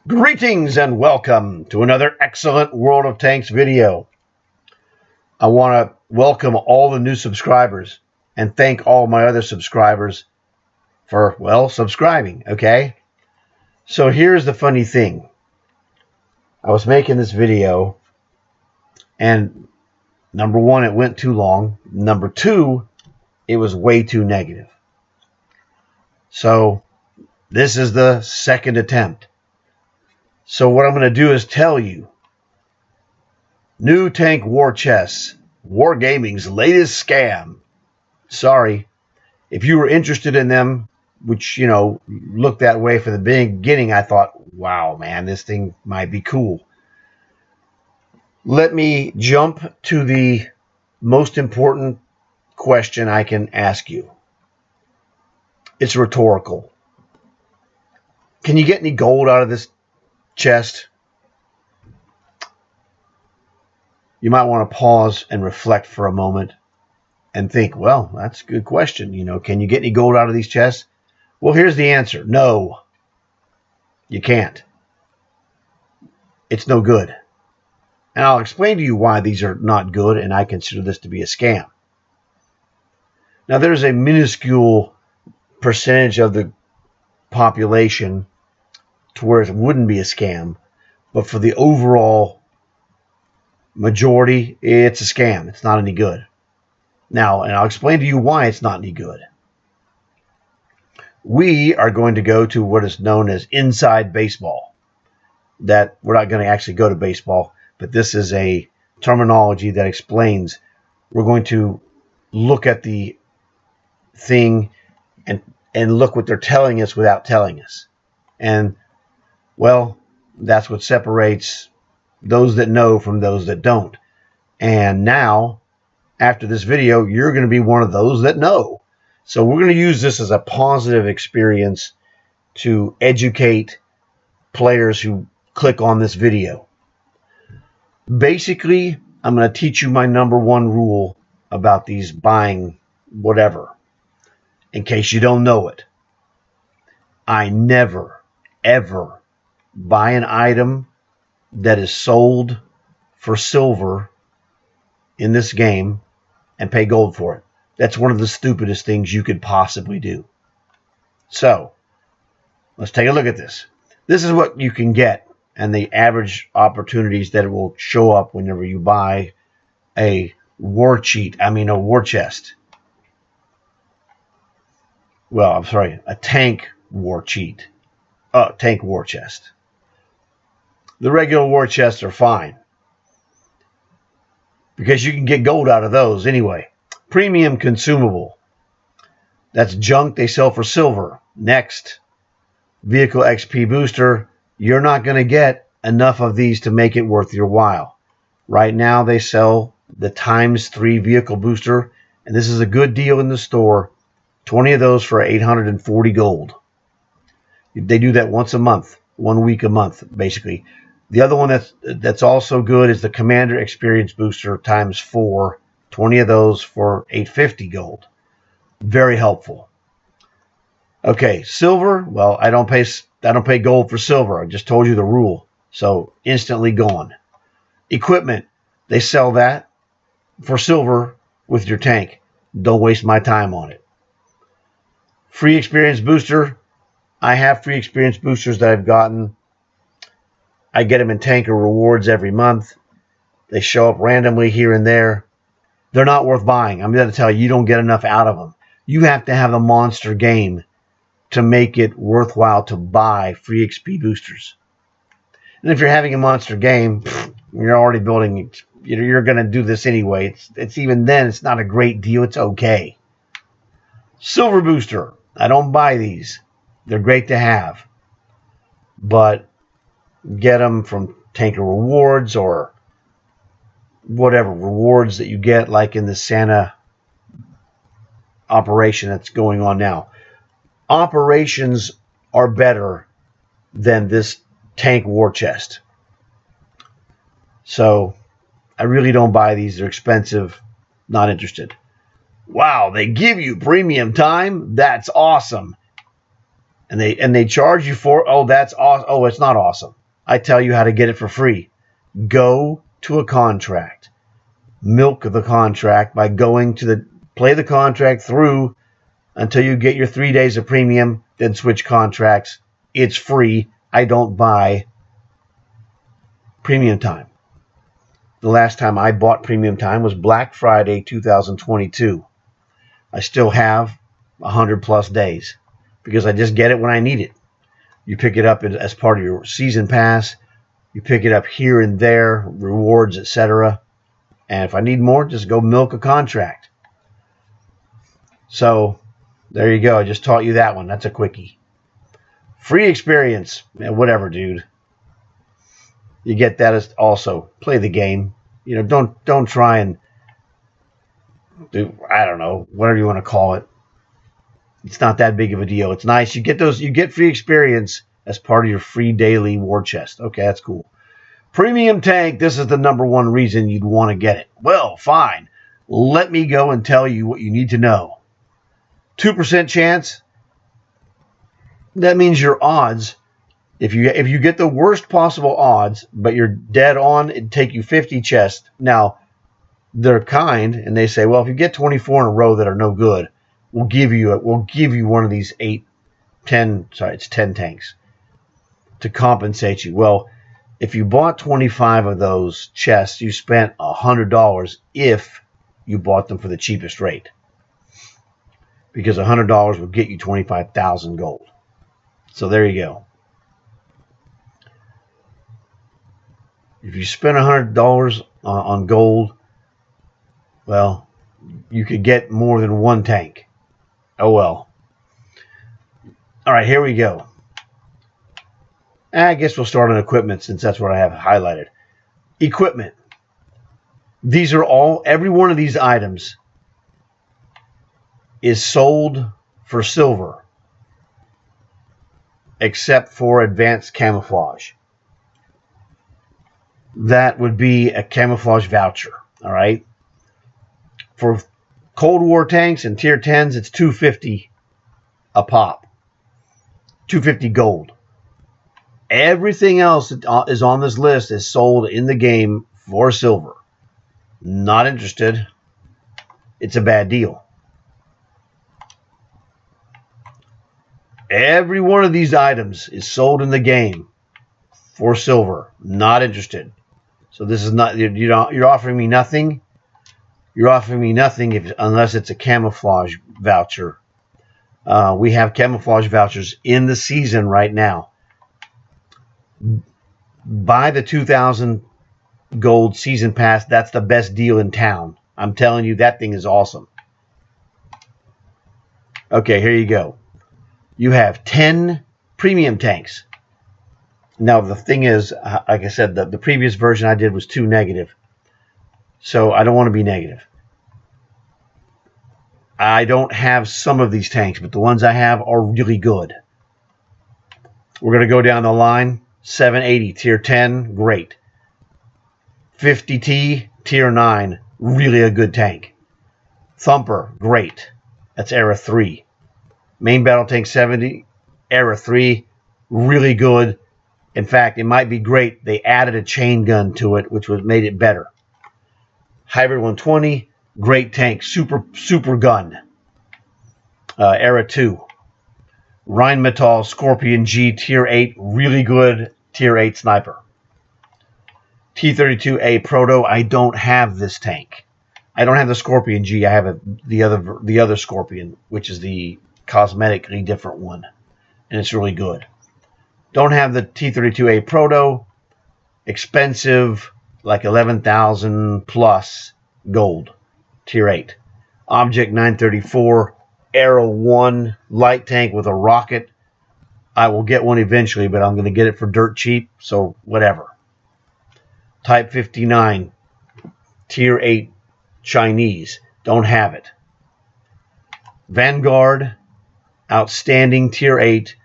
Greetings and welcome to another excellent World of Tanks video. I want to welcome all the new subscribers and thank all my other subscribers for, well, subscribing, okay? So here's the funny thing. I was making this video and number one, it went too long. Number two, it was way too negative. So this is the second attempt. So what I'm going to do is tell you New Tank War Chests, Wargaming's latest scam. Sorry, if you were interested in them, which, looked that way from the beginning, I thought, wow, man, this thing might be cool. Let me jump to the most important question I can ask you. It's rhetorical. Can you get any gold out of this chest? You might want to pause and reflect for a moment and think, well, that's a good question. Can you get any gold out of these chests? Well, here's the answer. No, you can't. It's no good. And I'll explain to you why these are not good, and I consider this to be a scam. Now, there's a minuscule percentage of the population to where it wouldn't be a scam, but for the overall majority, it's a scam. It's not any good. Now, and I'll explain to you why it's not any good. We are going to go to what is known as inside baseball. That we're not going to actually go to baseball, but this is a terminology that explains we're going to look at the thing and look what they're telling us without telling us. And, well, that's what separates those that know from those that don't. And now, after this video, you're going to be one of those that know. So we're going to use this as a positive experience to educate players who click on this video. Basically, I'm going to teach you my number one rule about these buying whatever, in case you don't know it. I never, ever buy an item that is sold for silver in this game and pay gold for it. That's one of the stupidest things you could possibly do. So, let's take a look at this. This is what you can get and the average opportunities that it will show up whenever you buy a war chest. Well, I'm sorry, a tank war cheat. Tank war chest. The regular war chests are fine because you can get gold out of those anyway. Premium consumable. That's junk they sell for silver. Next, vehicle XP booster. You're not going to get enough of these to make it worth your while. Right now they sell the ×3 vehicle booster, and this is a good deal in the store. 20 of those for 840 gold. They do that once a month, 1 week a month, basically. The other one that's also good is the Commander Experience Booster ×4. 20 of those for 850 gold. Very helpful. Okay, silver. Well, I don't pay gold for silver. I just told you the rule. So instantly gone. Equipment. They sell that for silver with your tank. Don't waste my time on it. Free experience booster. I have free experience boosters that I've gotten. I get them in Tanker Rewards every month. They show up randomly here and there. They're not worth buying. I'm going to tell you, you don't get enough out of them. You have to have the monster game to make it worthwhile to buy free XP boosters. And if you're having a monster game, you're already building, you're going to do this anyway. It's even then, it's not a great deal. It's okay. Silver booster. I don't buy these. They're great to have. But get them from Tanker Rewards or whatever rewards that you get, like in the Santa operation that's going on now. Operations are better than this tank war chest. So I really don't buy these. They're expensive. Not interested. Wow, they give you premium time? That's awesome. and they charge you for, oh, that's awesome. Oh, it's not awesome. I tell you how to get it for free. Go to a contract. Milk the contract by going to play the contract through until you get your 3 days of premium, then switch contracts. It's free. I don't buy premium time. The last time I bought premium time was Black Friday 2022. I still have 100 plus days because I just get it when I need it. You pick it up as part of your season pass. You pick it up here and there, rewards, etc. And if I need more, just go milk a contract. So there you go. I just taught you that one. That's a quickie. Free experience. Whatever, dude. You get that as also play the game. You know, don't try and do, I don't know, whatever you want to call it. It's not that big of a deal. It's nice. You get free experience as part of your free daily war chest. Okay, that's cool. Premium tank, this is the number one reason you'd want to get it. Well, fine. Let me go and tell you what you need to know. 2% chance. That means your odds, if you get the worst possible odds, but you're dead on, it'd take you 50 chests. Now, they're kind, and they say, well, if you get 24 in a row that are no good, we'll give you one of these 10 tanks to compensate you. Well, if you bought 25 of those chests, you spent $100 if you bought them for the cheapest rate. Because $100 will get you 25,000 gold. So there you go. If you spend $100 on gold, well, you could get more than one tank. Oh well. All right, here we go. I guess we'll start on equipment since that's what I have highlighted. Equipment. These are every one of these items is sold for silver, except for advanced camouflage. That would be a camouflage voucher, all right? For Cold War tanks and tier 10s, it's $250 a pop. $250 gold. Everything else that is on this list is sold in the game for silver. Not interested. It's a bad deal. Every one of these items is sold in the game for silver. Not interested. So this is not, you're offering me nothing. You're offering me nothing unless it's a camouflage voucher. We have camouflage vouchers in the season right now. Buy the 2,000 gold season pass. That's the best deal in town. I'm telling you, that thing is awesome. Okay, here you go. You have 10 premium tanks. Now, the thing is, like I said, the previous version I did was too negative. So I don't want to be negative. I don't have some of these tanks, but the ones I have are really good. We're going to go down the line. 780, tier 10, great. 50T, tier 9, really a good tank. Thumper, great. That's era 3. Main battle tank 70, era 3, really good. In fact, it might be great. They added a chain gun to it, which made it better. Hybrid 120, great tank, super gun. Era 2. Rheinmetall Scorpion G tier 8, really good tier 8 sniper. T-32A Proto, I don't have this tank. I don't have the Scorpion G. I have the other Scorpion, which is the cosmetically different one, and it's really good. Don't have the T-32A Proto. Expensive, like 11,000 plus gold, tier 8. Object 934. Arrow 1 light tank with a rocket. I will get one eventually, but I'm going to get it for dirt cheap, so whatever. Type 59, tier 8 Chinese. Don't have it. Vanguard, outstanding tier 8.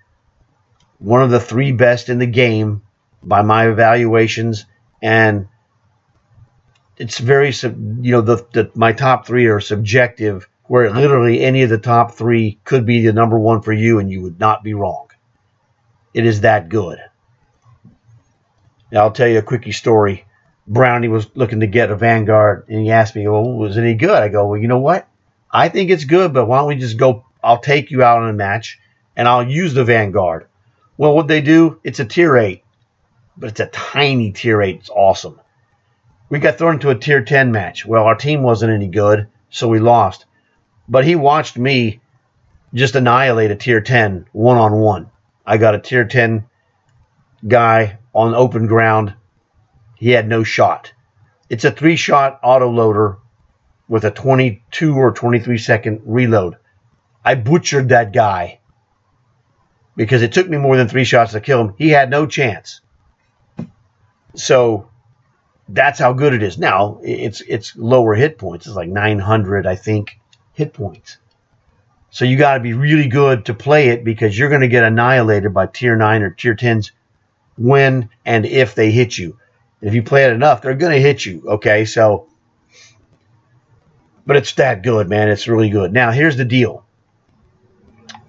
One of the 3 best in the game by my evaluations, and it's very, my top 3 are subjective, where literally any of the top 3 could be the number 1 for you, and you would not be wrong. It is that good. Now, I'll tell you a quickie story. Brownie was looking to get a Vanguard, and he asked me, well, was it any good? I go, well, you know what? I think it's good, but why don't we just go, I'll take you out in a match, and I'll use the Vanguard. Well, what they do, it's a tier 8, but it's a tiny tier 8. It's awesome. We got thrown into a tier 10 match. Well, our team wasn't any good, so we lost. But he watched me just annihilate a tier 10 one-on-one. I got a tier 10 guy on open ground. He had no shot. It's a 3-shot autoloader with a 22 or 23 second reload. I butchered that guy because it took me more than 3 shots to kill him. He had no chance. So that's how good it is. Now, it's lower hit points. It's like 900, I think, hit points. So you got to be really good to play it because you're going to get annihilated by tier 9 or tier 10s when and if they hit you. If you play it enough, they're going to hit you, okay? So, but it's that good, man. It's really good. Now, here's the deal.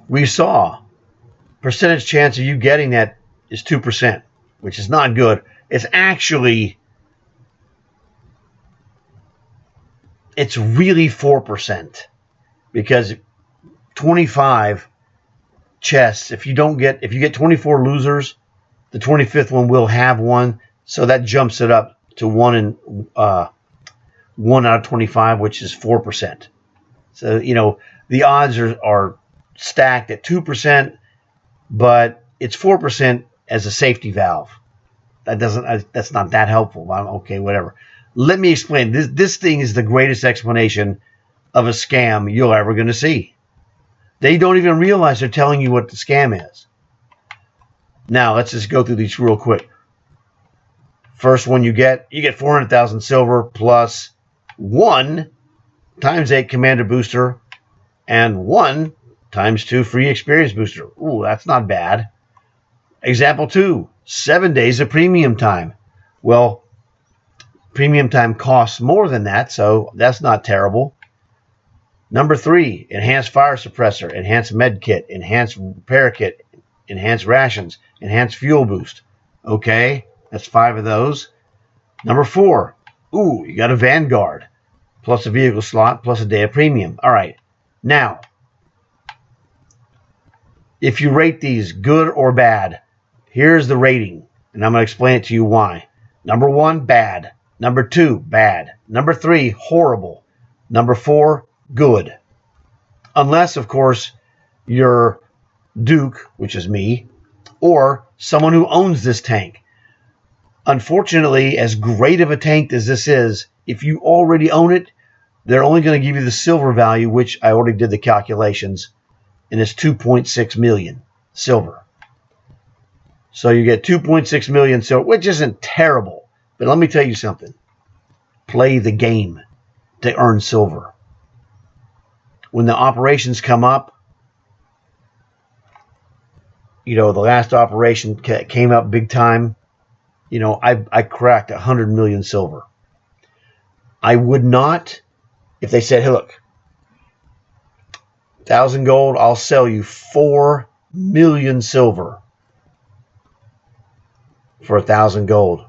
We saw percentage chance of you getting that is 2%, which is not good. It's actually, it's really 4% because 25 chests, if you get 24 losers, the 25th one will have one. So that jumps it up to 1 out of 25, which is 4%. So, you know, the odds are stacked at 2%, but it's 4% as a safety valve. That's not that helpful. Okay, whatever. Let me explain. This thing is the greatest explanation of a scam you're ever going to see. They don't even realize they're telling you what the scam is. Now, let's just go through these real quick. First one you get 400,000 silver plus 1 times 8 commander booster and 1 times 2 free experience booster. Ooh, that's not bad. Example 2, 7 days of premium time. Well, premium time costs more than that, so that's not terrible. Number 3, enhanced fire suppressor, enhanced med kit, enhanced repair kit, enhanced rations, enhanced fuel boost. Okay, that's 5 of those. Number 4, ooh, you got a Vanguard, plus a vehicle slot, plus a day of premium. All right, now, if you rate these good or bad, here's the rating, and I'm going to explain it to you why. Number 1, bad. Number 2, bad. Number 3, horrible. Number 4, good. Unless, of course, you're Duke, which is me, or someone who owns this tank. Unfortunately, as great of a tank as this is, if you already own it, they're only going to give you the silver value, which I already did the calculations, and it's 2.6 million silver. So you get 2.6 million silver, which isn't terrible. But let me tell you something. Play the game to earn silver. When the operations come up, you know, the last operation came up big time. You know, I cracked 100 million silver. I would not, if they said, hey, look, 1,000 gold, I'll sell you 4 million silver for 1,000 gold.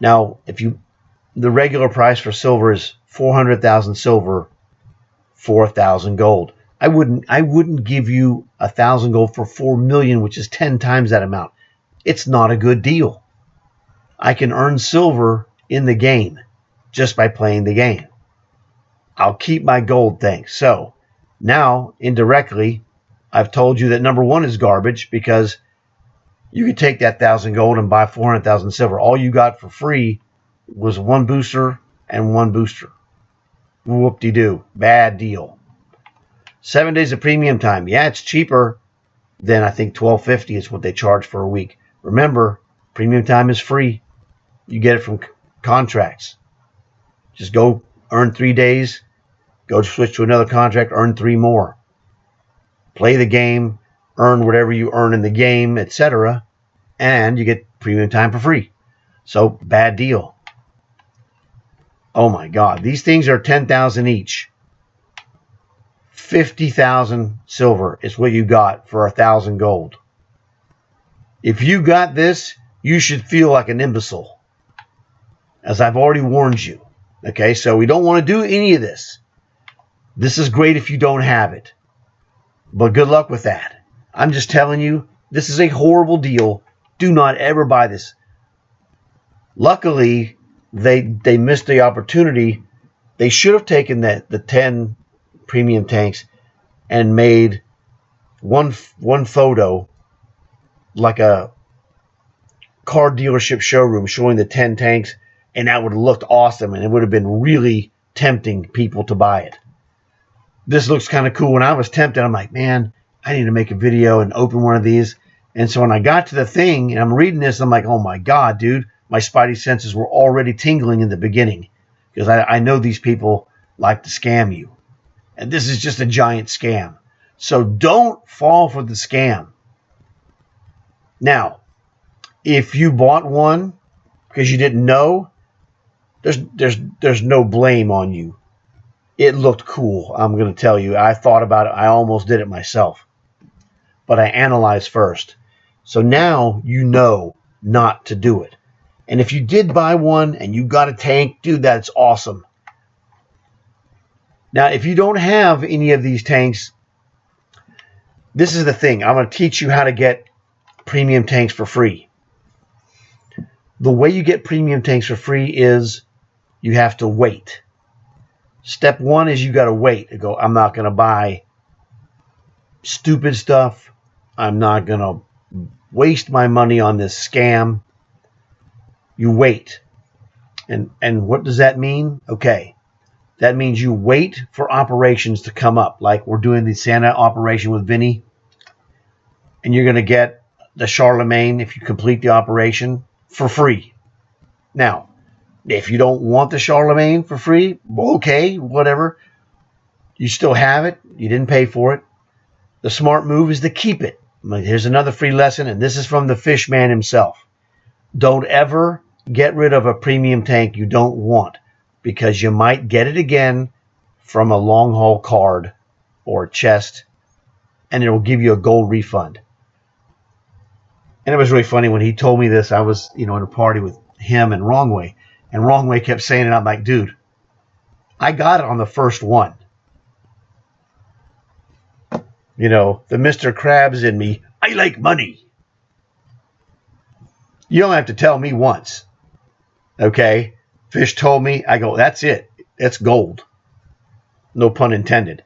Now, the regular price for silver is 400,000 silver for 1,000 gold. I wouldn't give you 1,000 gold for 4 million, which is 10 times that amount. It's not a good deal. I can earn silver in the game just by playing the game. I'll keep my gold, thanks. So now, indirectly, I've told you that number 1 is garbage because you could take that 1,000 gold and buy 400,000 silver. All you got for free was 1 booster and 1 booster. Whoop-de-doo. Bad deal. 7 days of premium time. Yeah, it's cheaper than I think $12.50 is what they charge for a week. Remember, premium time is free. You get it from contracts. Just go earn 3 days, go switch to another contract, earn 3 more. Play the game, earn whatever you earn in the game, etc., and you get premium time for free. So, bad deal. Oh my God, these things are 10,000 each. 50,000 silver is what you got for 1,000 gold. If you got this, you should feel like an imbecile, as I've already warned you. Okay, so we don't want to do any of this. This is great if you don't have it, but good luck with that. I'm just telling you, this is a horrible deal. Do not ever buy this. Luckily, they missed the opportunity. They should have taken the 10 premium tanks and made one photo like a car dealership showroom showing the 10 tanks, and that would have looked awesome, and it would have been really tempting people to buy it. This looks kind of cool. When I was tempted, I'm like, man, I need to make a video and open one of these. And so when I got to the thing and I'm reading this, I'm like, oh my God, dude, my spidey senses were already tingling in the beginning, because I know these people like to scam you. And this is just a giant scam. So don't fall for the scam. Now, if you bought one because you didn't know, there's no blame on you. It looked cool, I'm going to tell you. I thought about it. I almost did it myself. But I analyzed first. So now you know not to do it. And if you did buy one and you got a tank, dude, that's awesome. Now, if you don't have any of these tanks, this is the thing. I'm going to teach you how to get premium tanks for free. The way you get premium tanks for free is you have to wait. Step one is you got to wait. You go, I'm not going to buy stupid stuff. I'm not going to waste my money on this scam. You wait. And what does that mean? Okay. That means you wait for operations to come up. Like we're doing the Santa operation with Vinny. And you're going to get the Charlemagne, if you complete the operation, for free. Now, if you don't want the Charlemagne for free, okay, whatever. You still have it. You didn't pay for it. The smart move is to keep it. Here's another free lesson, and this is from the fish man himself. Don't ever get rid of a premium tank you don't want, because you might get it again from a long haul card or chest, and it will give you a gold refund. And it was really funny when he told me this. I was, in a party with him and Wrongway, and Wrongway kept saying it. I'm like, dude, I got it on the first one. The Mr. Krabs in me, I like money. You don't have to tell me once. Okay? Fish told me, I go, that's it. It's gold. No pun intended.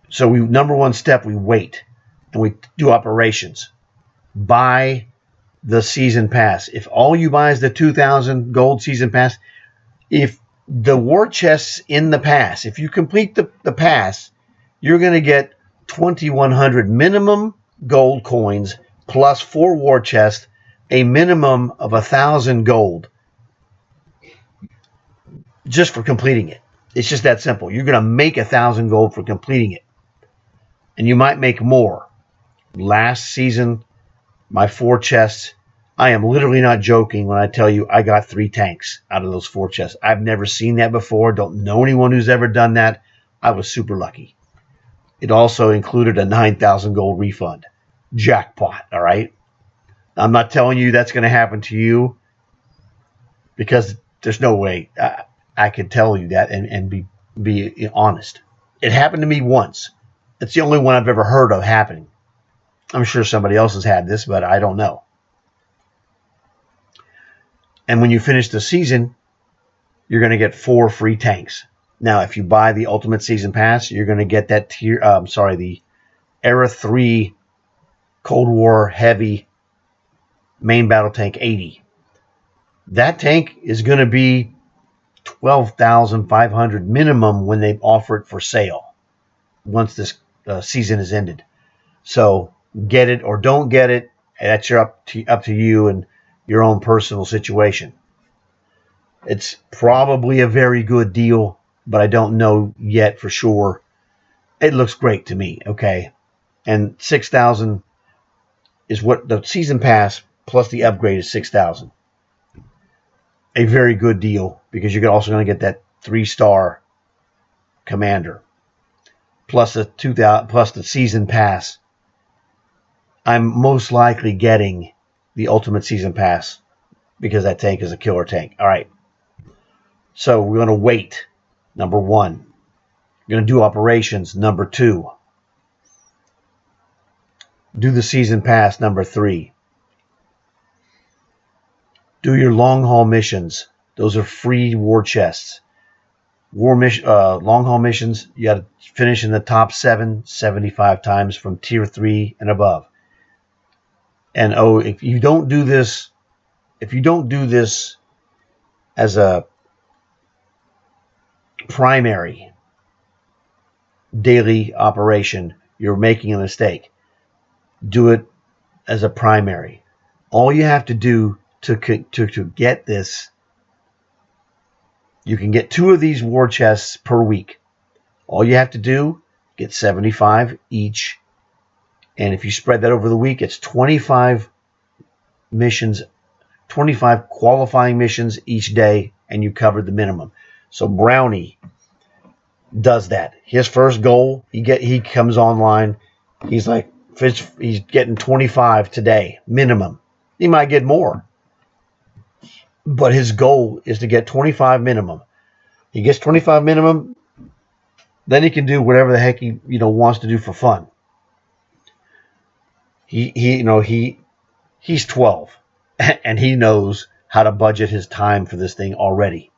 So number one step, we wait. And we do operations. Buy the season pass. If all you buy is the 2,000 gold season pass, if the war chests in the pass, if you complete the pass, you're going to get 2,100 minimum gold coins plus 4 war chests, a minimum of 1,000 gold just for completing it. It's just that simple. You're going to make 1,000 gold for completing it. And you might make more. Last season, my 4 chests, I am literally not joking when I tell you I got 3 tanks out of those 4 chests. I've never seen that before. Don't know anyone who's ever done that. I was super lucky. It also included a 9,000 gold refund. Jackpot, all right? I'm not telling you that's going to happen to you, because there's no way I could tell you that and be honest. It happened to me once. It's the only one I've ever heard of happening. I'm sure somebody else has had this, but I don't know. And when you finish the season, you're going to get 4 free tanks. Now, if you buy the Ultimate Season Pass, you're going to get that the Era 3 Cold War Heavy Main Battle Tank 80. That tank is going to be 12,500 minimum when they offer it for sale once this season is ended. So get it or don't get it. That's up to you and your own personal situation. It's probably a very good deal, but I don't know yet for sure. It looks great to me, okay? And 6,000 is what the season pass plus the upgrade is 6,000. A very good deal, because you're also going to get that 3-star commander plus the 2,000 plus the season pass I'm most likely getting the Ultimate Season Pass because that tank is a killer tank. All right. So we're going to wait. Number 1. We're going to do operations. Number 2. Do the Season Pass. Number 3. Do your long haul missions. Those are free war chests. Long haul missions, you got to finish in the top 75 times from tier 3 and above. And if you don't do this as a primary daily operation, you're making a mistake. Do it as a primary. All you have to do to get this, you can get 2 of these war chests per week. All you have to do, get 75 each. And if you spread that over the week, it's 25 missions, 25 qualifying missions each day, and you covered the minimum. So Brownie does that. His first goal, he comes online. He's like, he's getting 25 today, minimum. He might get more. But his goal is to get 25 minimum. He gets 25 minimum, then he can do whatever the heck he wants to do for fun. He's 12 and he knows how to budget his time for this thing already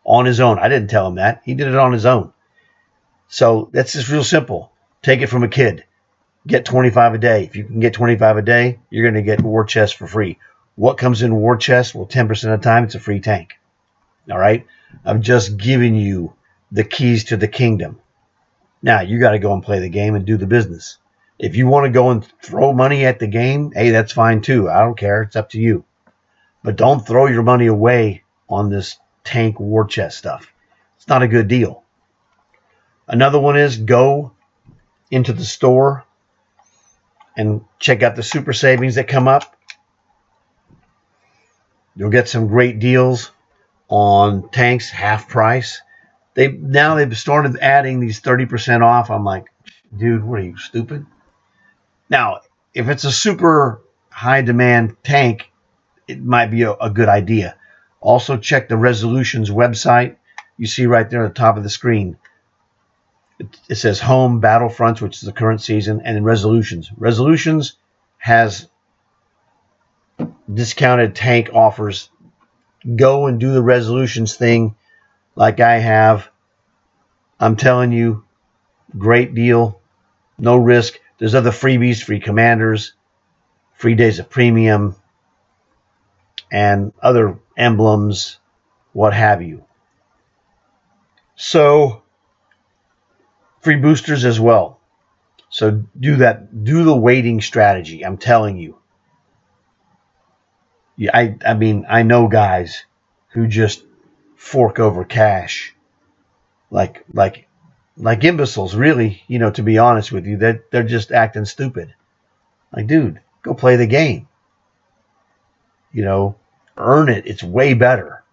on his own. I didn't tell him that. He did it on his own. So that's just real simple. Take it from a kid. Get 25 a day. If you can get 25 a day, you're going to get war chests for free. What comes in war chests? Well, 10% of the time, it's a free tank. All right? I'm just giving you the keys to the kingdom. Now, you got to go and play the game and do the business. If you want to go and throw money at the game, hey, that's fine too. I don't care. It's up to you. But don't throw your money away on this tank war chest stuff. It's not a good deal. Another one is go into the store and check out the super savings that come up. You'll get some great deals on tanks, half price. They've started adding these 30% off. I'm like, dude, what are you, stupid? Now, if it's a super high demand tank, it might be a good idea. Also, check the Resolutions website. You see right there at the top of the screen. It says Home Battlefronts, which is the current season, and then Resolutions. Resolutions has discounted tank offers. Go and do the Resolutions thing like I have. I'm telling you, great deal, no risk. There's other freebies, free commanders, free days of premium, and other emblems, what have you. So, free boosters as well. So do that. Do the waiting strategy. I'm telling you. Yeah, I mean, I know guys who just fork over cash like imbeciles, really, to be honest with you, that they're just acting stupid. Like, dude, go play the game. Earn it. It's way better.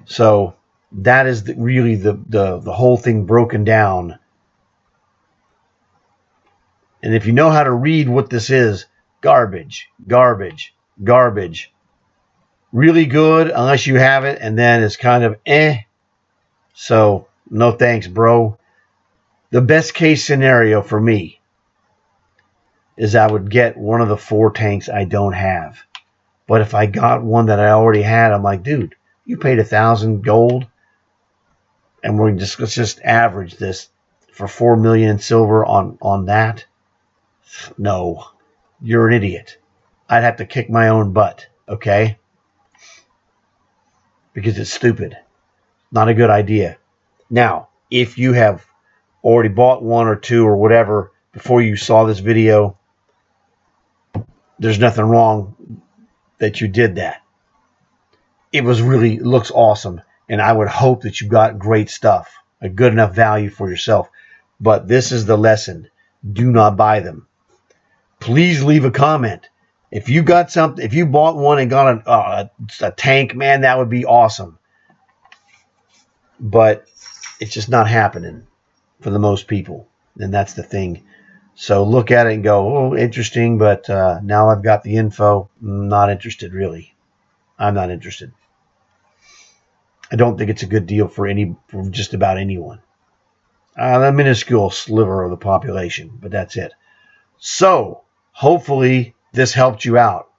So that is really the whole thing broken down. And if you know how to read what this is, garbage, garbage, garbage. Really good unless you have it, and then it's kind of So, no thanks, bro. The best case scenario for me is I would get one of the 4 tanks I don't have. But if I got one that I already had, I'm like, dude, you paid 1,000 gold, and let's just average this for 4 million in silver on that. No, you're an idiot. I'd have to kick my own butt, okay? Because it's stupid. Not a good idea. Now, if you have already bought 1 or 2 or whatever before you saw this video, there's nothing wrong that you did that. It looks awesome, and I would hope that you got great stuff, a good enough value for yourself. But this is the lesson. Do not buy them. Please leave a comment. If you got something, if you bought one and got a tank, man, that would be awesome. But it's just not happening for the most people, and that's the thing. So look at it and go, oh, interesting, but now I've got the info. Not interested, really. I'm not interested. I don't think it's a good deal for just about anyone. A minuscule sliver of the population, but that's it. So hopefully this helped you out.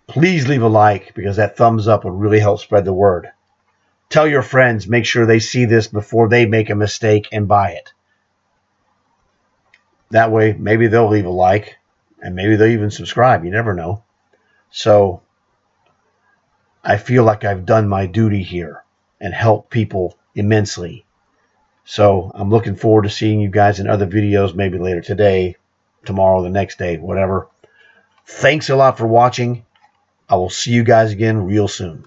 Please leave a like because that thumbs up would really help spread the word. Tell your friends, make sure they see this before they make a mistake and buy it. That way, maybe they'll leave a like and maybe they'll even subscribe. You never know. So I feel like I've done my duty here and helped people immensely. So I'm looking forward to seeing you guys in other videos, maybe later today, tomorrow, the next day, whatever. Thanks a lot for watching. I will see you guys again real soon.